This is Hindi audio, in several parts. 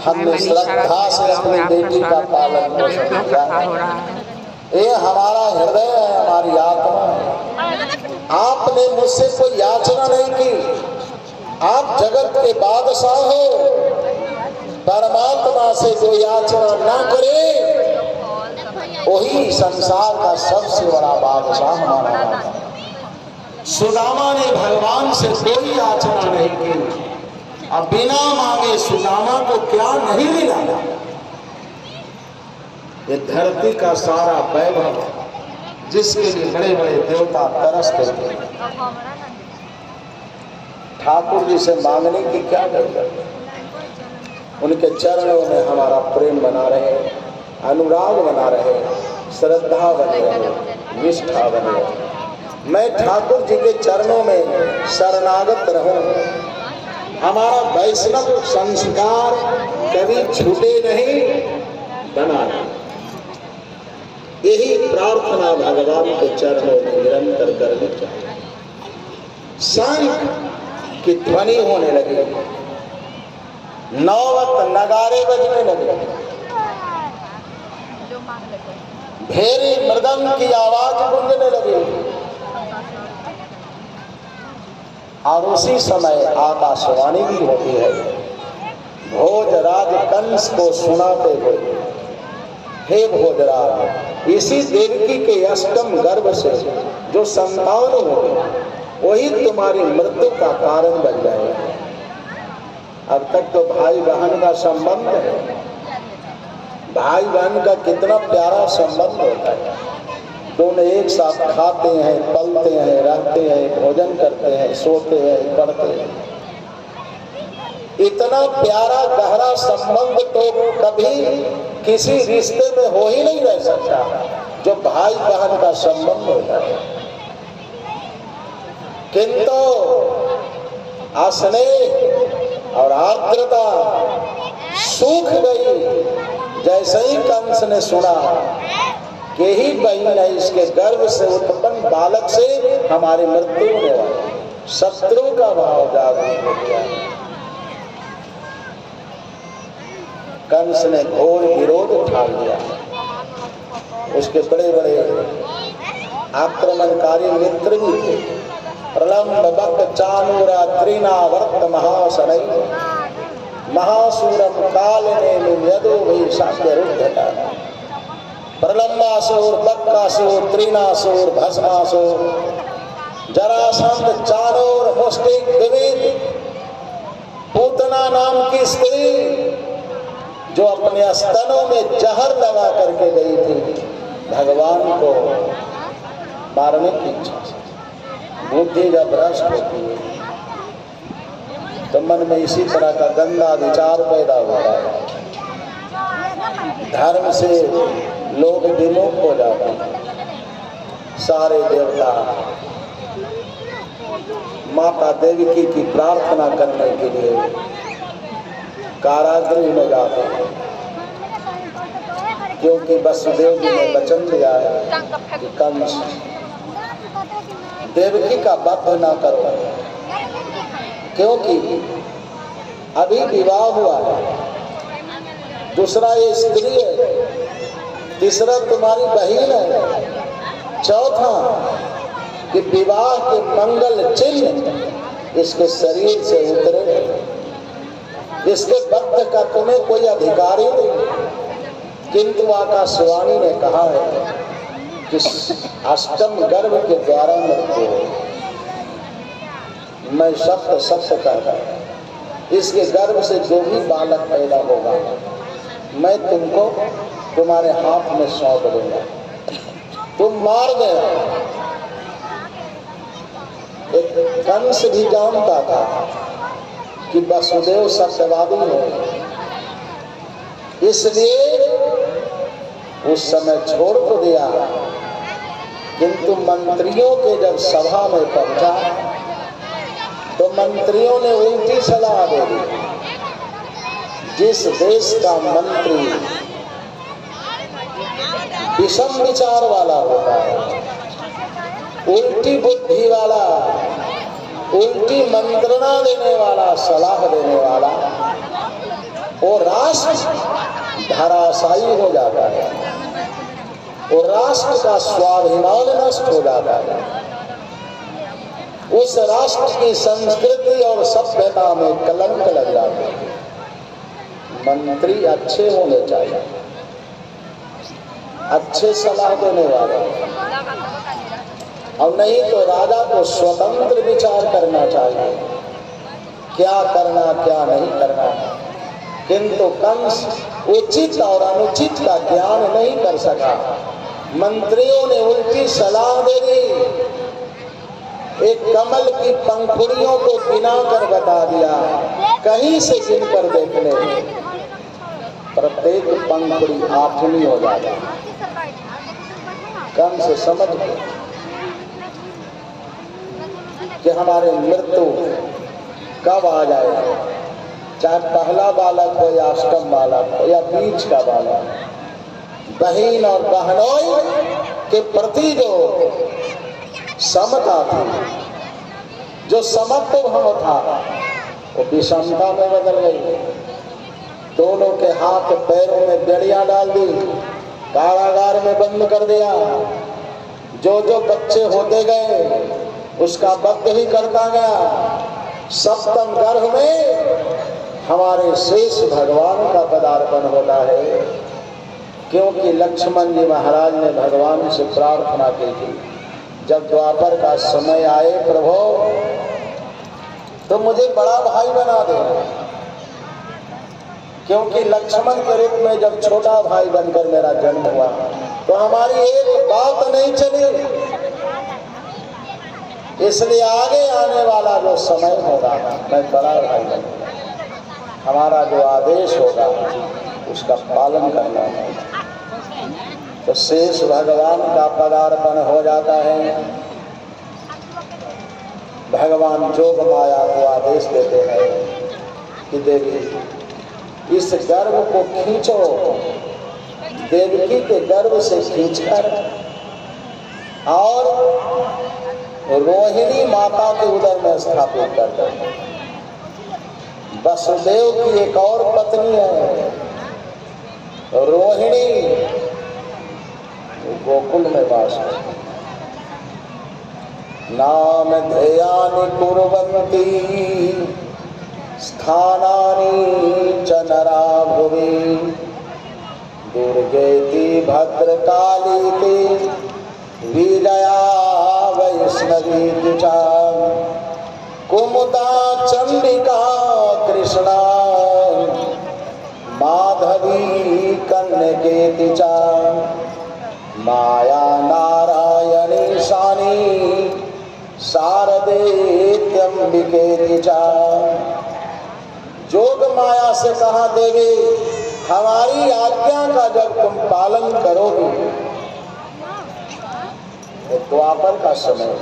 हमने श्रद्धा से अपनी बेटी का पालन पोषण किया। ये हमारा हृदय है, हमारी आत्मा है। आपने मुझसे कोई याचना नहीं की। आप जगत के बादशाह हो। परमात्मा से जो याचना ना करे वही संसार का सबसे बड़ा बादशाह हमारा है। सुदामा ने भगवान से कोई याचना नहीं की। अब बिना मांगे सुदामा को क्या नहीं मिला। ये धरती का सारा वैभव जिसके लिए बड़े बड़े देवता तरसते थे, ठाकुर जी से मांगने की क्या जरूरत। उनके चरणों में हमारा प्रेम बना रहे, अनुराग बना रहे, श्रद्धा बने रहे, निष्ठा बने रहे। मैं ठाकुर जी के चरणों में शरणागत रहूं। हमारा वैष्णव संस्कार कभी छूटे नहीं, बना रहे। यही प्रार्थना भगवान के चरणों में निरंतर करनी चाहिए। शंख की ध्वनि होने लगी, नौवत नगारे बजने लगे, भेरी मृदंग की आवाज गूंजने लगी और उसी समय आकाशवाणी भी होती है। भोजराज कंस को सुनाते हुए, हे भोजराज, इसी देवकी के अष्टम गर्भ से जो संतान होगी वही तुम्हारी मृत्यु का कारण बन जाएगा। अब तक तो भाई बहन का संबंध है। भाई बहन का कितना प्यारा संबंध होता है। दोनों एक साथ खाते हैं, पलते हैं, रहते हैं, भोजन करते हैं, सोते हैं, पढ़ते हैं। इतना प्यारा गहरा संबंध तो कभी किसी रिश्ते में हो ही नहीं रह सकता जो भाई बहन का संबंध होता है। किंतु स्नेह और आर्द्रता सूख गई जैसे ही कंस ने सुना कि ही बहन है, इसके गर्भ से उत्पन्न बालक से हमारी मृत्यु होने वाली। शत्रु का भाव जागृत हो गया। कंस ने घोर विरोध उठा लिया। उसके बड़े बड़े आक्रमणकारी मित्र भी थे। प्रलंब बक चानूरा त्रिनावर्त महाशनै महासूरम कालने यदो वै शाक्य रुद्धता। प्रलंबासुर, बक्कासुर, त्रिनासुर, भस्मासुर, जरासंध, चाणूर, मुष्टिक, द्विविद, पूतना नाम की स्त्री जो अपने स्तनों में जहर लगा करके गई थी भगवान को मारने की इच्छा से। बुद्धि जब भ्रष्ट होती है तो मन में इसी तरह का गंदा विचार पैदा होता है। धर्म से लोग विमुख हो जाते हैं। सारे देवता माता देवकी की प्रार्थना करने के लिए कारागृह में जाते हैं, क्योंकि वसुदेव जी ने वचन दिया है कि कंस देवकी का वध न करो, क्योंकि अभी विवाह हुआ है, दूसरा ये स्त्री है, तीसरा तुम्हारी बहन है, चौथा कि विवाह के मंगल चिन्ह इसके शरीर से उतरे, इसके वध का तुम्हें कोई अधिकार ही नहीं। किंतु आकाशवाणी ने कहा है कि अष्टम गर्भ के द्वारा मृत्यु हो। मैं सत्य सत्य कहता हूं, इसके गर्भ से जो भी बालक पैदा होगा मैं तुमको तुम्हारे हाथ में सौंप दूंगा, तुम मार देना। एक कंस भी जानता था कि वसुदेव सत्यवादी है, इसलिए उस समय छोड़ तो दिया। किंतु मंत्रियों के जब सभा में पहुंचा तो मंत्रियों ने उल्टी सलाह दे दी। जिस देश का मंत्री विषम विचार वाला होता है, उल्टी बुद्धि वाला, उल्टी मंत्रणा देने वाला, सलाह देने वाला, वो राष्ट्र धराशायी हो जाता है, वो राष्ट्र का स्वाभिमान नष्ट हो जाता है, उस राष्ट्र की संस्कृति और सभ्यता में कलंक लग जाता है। मंत्री अच्छे होने चाहिए, अच्छे सलाह देने वाले, और नहीं तो राजा को स्वतंत्र विचार करना चाहिए, क्या करना क्या नहीं करना। किंतु कंस उचित और अनुचित का ज्ञान नहीं कर सका। मंत्रियों ने उल्टी सलाह दे दी, एक कमल की पंखुड़ियों को गिना कर बता दिया, कहीं से गिन कर देख ले, प्रत्येक पंखुड़ी 8वीं हो जाती। कंस समझ गए कि हमारे मृत्यु कब आ जाए, चाहे पहला बालक हो या अष्टम बालक हो या बीच का बालक। बहन और बहनों के प्रति जो समता थी, जो समत्व भाव था, वो विषमता में बदल गई। दोनों के हाथ पैरों में बेड़ियां डाल दी, कारागार में बंद कर दिया। जो जो बच्चे होते गए उसका वध ही करता गया। सप्तम गर्भ में हमारे शेष भगवान का पदार्पण होता है, क्योंकि लक्ष्मण जी महाराज ने भगवान से प्रार्थना की थी, जब द्वापर का समय आए प्रभु तो मुझे बड़ा भाई बना देना, क्योंकि लक्ष्मण के रूप में जब छोटा भाई बनकर मेरा जन्म हुआ तो हमारी एक बात नहीं चली, इसलिए आगे आने वाला जो समय होगा मैं बड़ा भाई बनूंगा, हमारा जो आदेश होगा उसका पालन करना है। तो शेष भगवान का पदार्पण हो जाता है। भगवान जोग माया को आदेश देते हैं कि देवी इस गर्भ को खींचो, देवकी के गर्भ से खींचकर और रोहिणी माता के उदर में स्थापित कर दो। वसुदेव की एक और पत्नी है रोहिणी, गोकुल में वास करती। नाम ध्येयानि कुर्वन्ति स्थानानि च नरा भुवि दुर्गेति भद्रकालीति विजया वैष्णवीति च कुमुदा चंडिका कृष्णा माधवी कन्यकेति च माया नारायणी शानी शारदेत्यंबिकेति च। जोग माया से कहा देवी हमारी आज्ञा का जब तुम पालन करोगे, द्वापर का समय,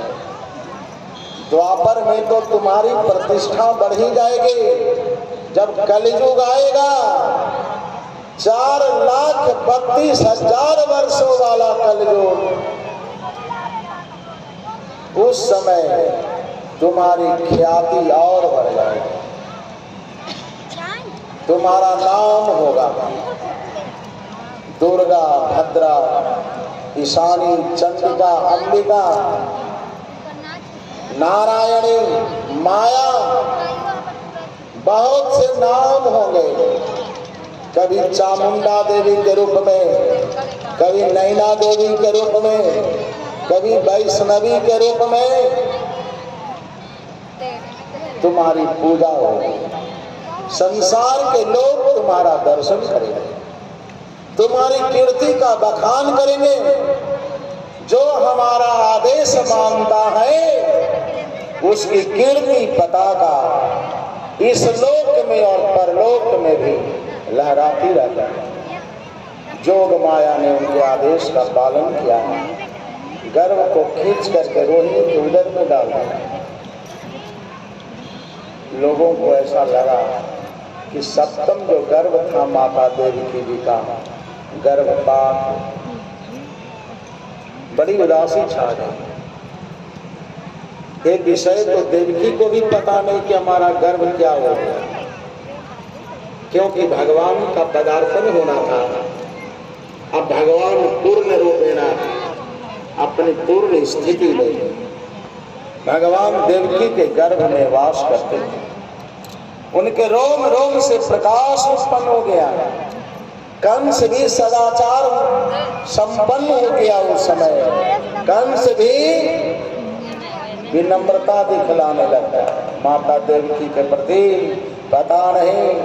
द्वापर में तो तुम्हारी प्रतिष्ठा बढ़ी जाएगी। जब कलियुग आएगा 4,32,000 वर्षों वाला कलियुग, उस समय तुम्हारी ख्याति और बढ़ जाएगी, तुम्हारा नाम होगा दुर्गा, भद्रा, ईशानी, चंडिका, अंबिका, नारायणी, माया, बहुत से नाम होंगे। कभी चामुंडा देवी के रूप में, कभी नैना देवी के रूप में, कभी वैष्णवी के रूप में तुम्हारी पूजा होगी। संसार के लोग तुम्हारा दर्शन करेंगे, तुम्हारी कीर्ति का बखान करेंगे। जो हमारा आदेश मानता है उसकी कीर्ति पताका इस लोक में और परलोक में भी लहराती रहती है। जोग माया ने उनके आदेश का पालन किया, गर्भ को खींच करके रोहिणी के उदर में डाल दिया। लोगों को ऐसा लगा कि सप्तम जो गर्भ था माता देवकी जी का गर्भपात, बड़ी उदासी छा गई। ये विषय तो देवकी को भी पता नहीं कि हमारा गर्भ क्या हो गया, क्योंकि भगवान का पदार्पण होना था। अब भगवान पूर्ण रूपेण अपनी पूर्ण स्थिति में भगवान देवकी के गर्भ में वास करते थे। उनके रोम रोम से प्रकाश उत्पन्न हो गया। कंस भी सदाचार संपन्न हो गया उस समय। कंस भी विनम्रता दिखलाने लगता। माता देवकी के प्रति पता नहीं,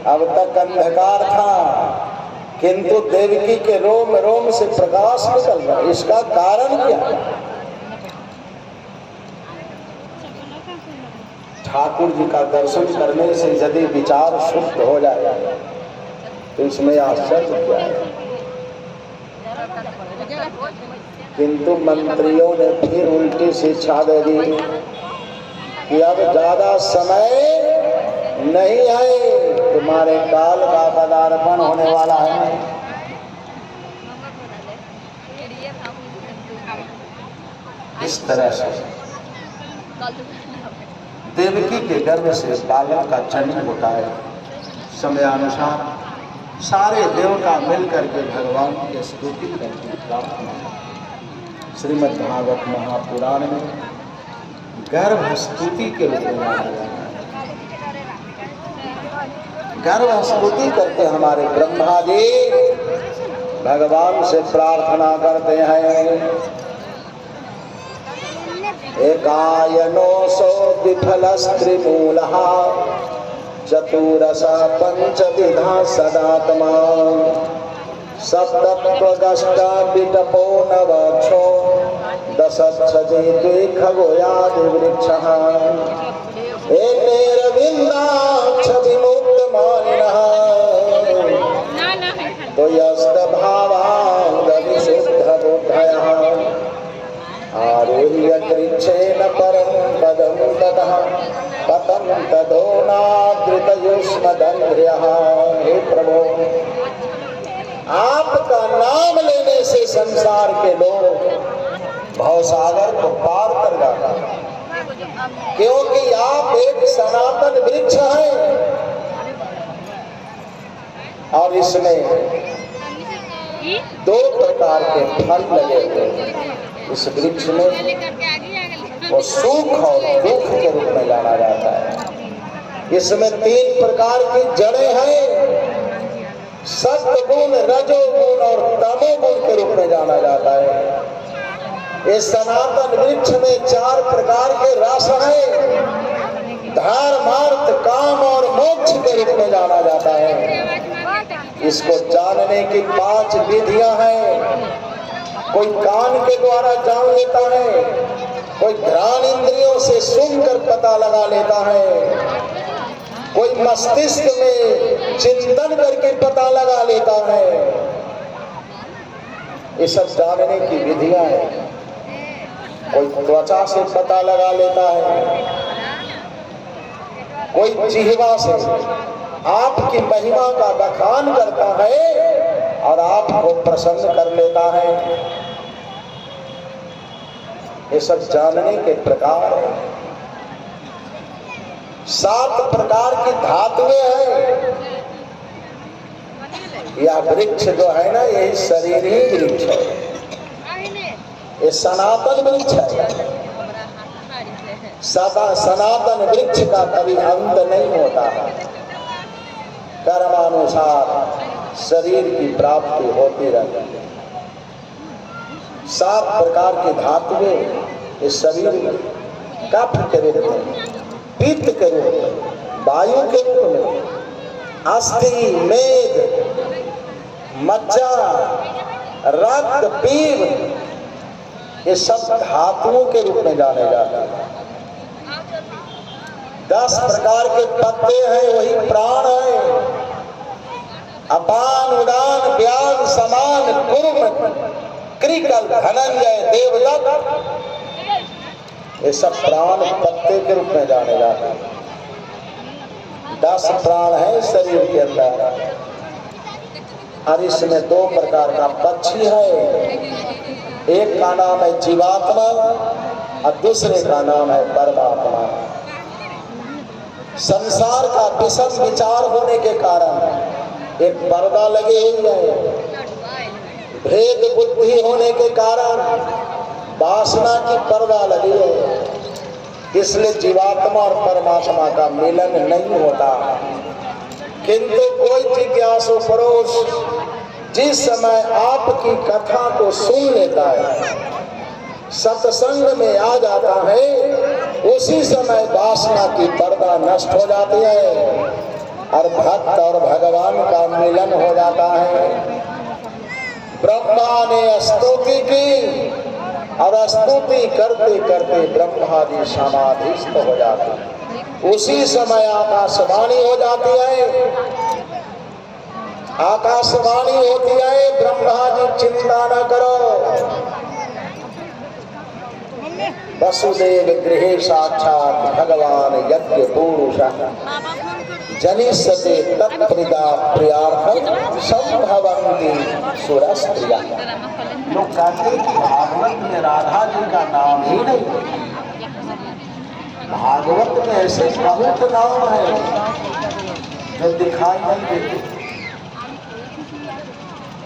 अब तक अंधकार था, किंतु देवकी के रोम रोम से प्रकाश निकल रहा। इसका कारण क्या? ठाकुर जी का दर्शन करने से यदि विचार शुद्ध हो जाए तो इसमें आश्चर्य क्या है? किंतु मंत्रियों ने फिर उल्टी शिक्षा दे दी कि अब ज्यादा समय नहीं है, तुम्हारे काल का पदार्पण होने वाला है। इस तरह से देवकी के गर्भ से बालक का जन्म होता है। समयानुसार सारे देवता मिलकर के भगवान की स्तुति करके प्रार्थना। श्रीमद् भागवत महापुराण में गर्भ स्तुति के रूप में माना जाता है। गर्भ स्तुति करते हमारे ब्रह्मा जी भगवान से प्रार्थना करते हैं। एकायनोऽसो द्विफलस्त्रिमूलः चतुरस पंचविधा सदात्मा सप्तत्वगष्ट विटपो नवक्षो दशच्छदि द्विखगोयादिवृक्षः एतेरविन्दाक्ष विमुक्तमानिनः द्वयस्तभावाङ्गविशुद्धबुद्धयः आरुह्य कृच्छेन परं पदं ततः पतं तदोनादृतयुष्मदन्ध्र्यः। हे प्रभु, आपका नाम लेने से संसार के लोग भवसागर को पार कर जाता है, क्योंकि आप एक सनातन वृक्ष हैं और इसमें दो प्रकार के फल लगे हुए हैं। इस वृक्ष में वो सुख और दुख के रूप में जाना जाता है। इसमें 3 प्रकार की जड़ें हैं, सत्वगुण, रजोगुण और तमोगुण के रूप में जाना जाता है। इस सनातन वृक्ष में 4 प्रकार के रस हैं, धर्म, अर्थ, काम और मोक्ष के रूप में जाना जाता है। इसको जानने की 5 विधियां हैं। कोई कान के द्वारा जान लेता है, कोई घ्राण इंद्रियों से सुनकर पता लगा लेता है, कोई मस्तिष्क में चिंतन करके पता लगा लेता है। ये सब जानने की विधियां हैं। कोई त्वचा से पता लगा लेता है, कोई जिह्वा से आपकी महिमा का बखान करता है और आपको प्रसन्न कर लेता है। ये सब जानने के प्रकार है। 7 प्रकार की धातुएं हैं। यह वृक्ष जो है ना, यही शरीर ही वृक्ष है। ये सनातन वृक्ष है। सनातन वृक्ष का कभी अंत नहीं होता है। कर्मानुसार शरीर की प्राप्ति होती रहती है। 7 प्रकार की धातुएं इस शरीर में कफ के रूप में, पित्त के रूप में, वायु के रूप में, अस्थि, मेद, मज्जा, रक्त, पीव, ये सब धातुओं के रूप में जाने जाते हैं। 10 प्रकार के पत्ते हैं, वही प्राण है। अपान, उदान, व्यान, समान, कुर्म, कृकल, धनंजय, देवदत्त, ये सब प्राण पत्ते के रूप में जाने जाते हैं। 10 प्राण है शरीर के अंदर और इसमें 2 प्रकार का पक्षी है। एक का नाम है जीवात्मा और दूसरे का नाम है परमात्मा। संसार का विषम विचार होने के कारण एक पर्दा लगे हुए है, भेद बुद्धि होने के कारण वासना की पर्दा लगी है, इसलिए जीवात्मा और परमात्मा का मिलन नहीं होता। किंतु कोई जिज्ञासु पुरुष जिस समय आपकी कथा को सुन लेता है, सत्संग में आ जाता है, उसी समय वासना की पर्दा नष्ट हो जाती है और भक्त और भगवान का मिलन हो जाता है। ब्रह्मा ने स्तुति की और स्तुति करते करते ब्रह्मा जी समाधिस्थ हो जाते, उसी समय आकाशवाणी हो जाती है। आकाशवाणी होती है, ब्रह्मा जी चिंता न करो, वसुदेव गृहे साक्षात भगवान यज्ञ पुरुष जनिष्यते तत्प्रिया प्रियार्थं संभवन्ति सुरस्त्रियः। लोग कहते कि भागवत में राधा जी का नाम ही नहीं, भागवत में ऐसे बहुत नाम है जो दिखाई नहीं देते,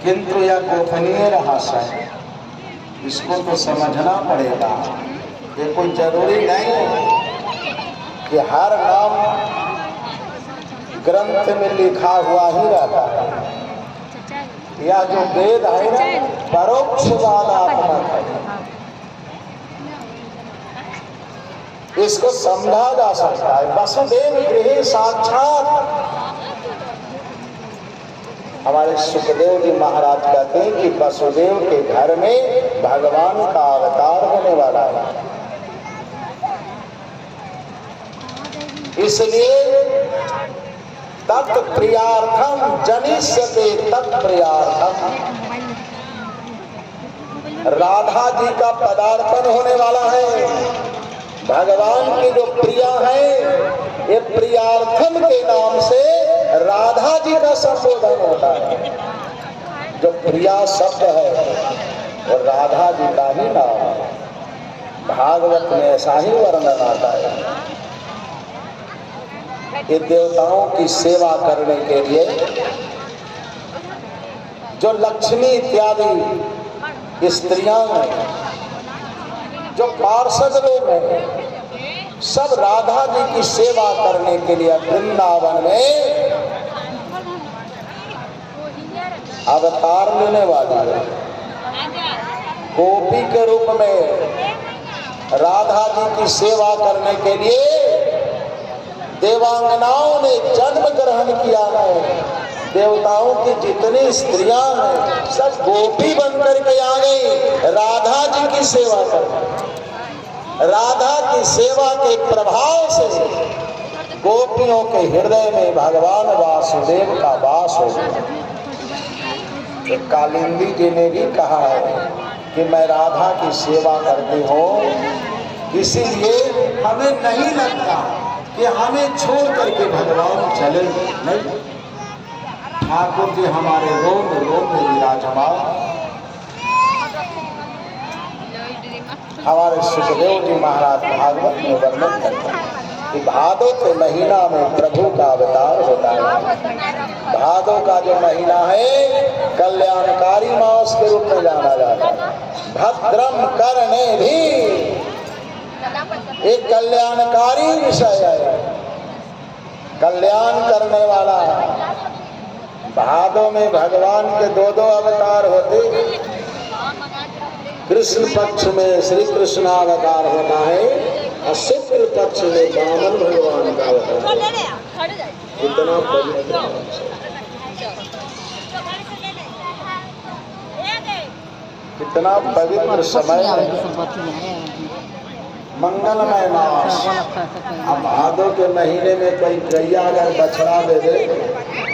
किंतु यह गोपनीय रहस्य है, इसको तो समझना पड़ेगा। ये कोई जरूरी नहीं है कि हर नाम ग्रंथ में लिखा हुआ ही रहता है। यह जो वेद है ना, परोक्षवादात्मक है, इसको समझा जा सकता है। वसुदेव गृहे साक्षात, हमारे सुखदेव जी महाराज कहते हैं कि वसुदेव के घर में भगवान का अवतार होने वाला है। इसलिए तत्प्रियार्थम जनिष्यते तत्प्रियार्थम, राधा जी का पदार्पण होने वाला है। भगवान की जो प्रिया है, ये प्रियार्थम के नाम से राधा जी का संबोधन होता है। जो प्रिया शब्द है वो राधा जी का ही नाम है। भागवत में ऐसा ही वर्णन आता है कि देवताओं की सेवा करने के लिए जो लक्ष्मी इत्यादि स्त्रियां हैं, जो पार्षद लोग हैं, सब राधा जी की सेवा करने के लिए वृंदावन में अवतार लेने वाली है। गोपी के रूप में राधा जी की सेवा करने के लिए देवांगनाओं ने जन्म ग्रहण किया है। देवताओं की जितनी स्त्रियां हैं सब गोपी बनकर के आ गई राधा जी की सेवा करने। राधा की सेवा के प्रभाव से गोपियों के हृदय में भगवान वासुदेव का वास हो गया। कालिंदी जी ने भी कहा है कि मैं राधा की सेवा करती हूँ, इसीलिए हमें नहीं लगता कि हमें छोड़ करके भगवान चले। नहीं, ठाकुर जी हमारे रोम रोम में विराजमान। हमारे सुखदेव जी महाराज भागवत में वर्णन करते हैं कि भादो के महीना में प्रभु का अवतार होता है। भादो का जो महीना है कल्याणकारी मास के रूप में जाना जाता है। भद्रम करने भी एक कल्याणकारी विषय है, कल्याण करने वाला है। भादों में भगवान के दो दो अवतार होते। कृष्ण पक्ष में श्री कृष्ण अवतार होता है और शुक्ल पक्ष में वामन भगवान का अवतार। कितना पवित्र, कितना पवित्र समय है, मंगलमय मास। अब भादों के महीने में कोई गैया अगर बछड़ा दे दे,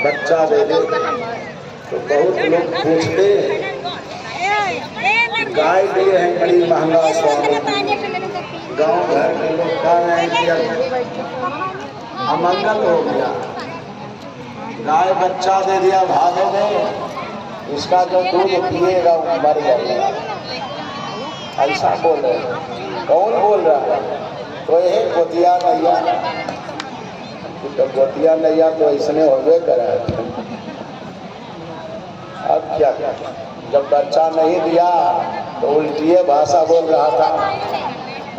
बच्चा दे दे, तो बहुत लोग पूछते गाय दिए हैं बड़ी महंगा स्वामी। गांव घर के लोग कह रहे हैं कि अमंगल हो गया, गाय बच्चा दे दिया भादों में, इसका जो दूध पिएगा वो मर जाएगा, ऐसा बोल रहे हैं। कौन बोल रहा है? तो ये गोतिया नैया, तो गोतिया नैया तो इसने होवे करा है। अब क्या, जब बच्चा नहीं दिया तो उल्टिए भाषा बोल रहा था,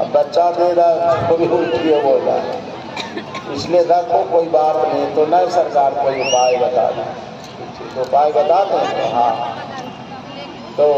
अब बच्चा दे रहा तो भी उल्टिए बोल रहा है। इसलिए देखो कोई बात नहीं तो न सरकार कोई उपाय बता दें, उपाय बता दें। हाँ तो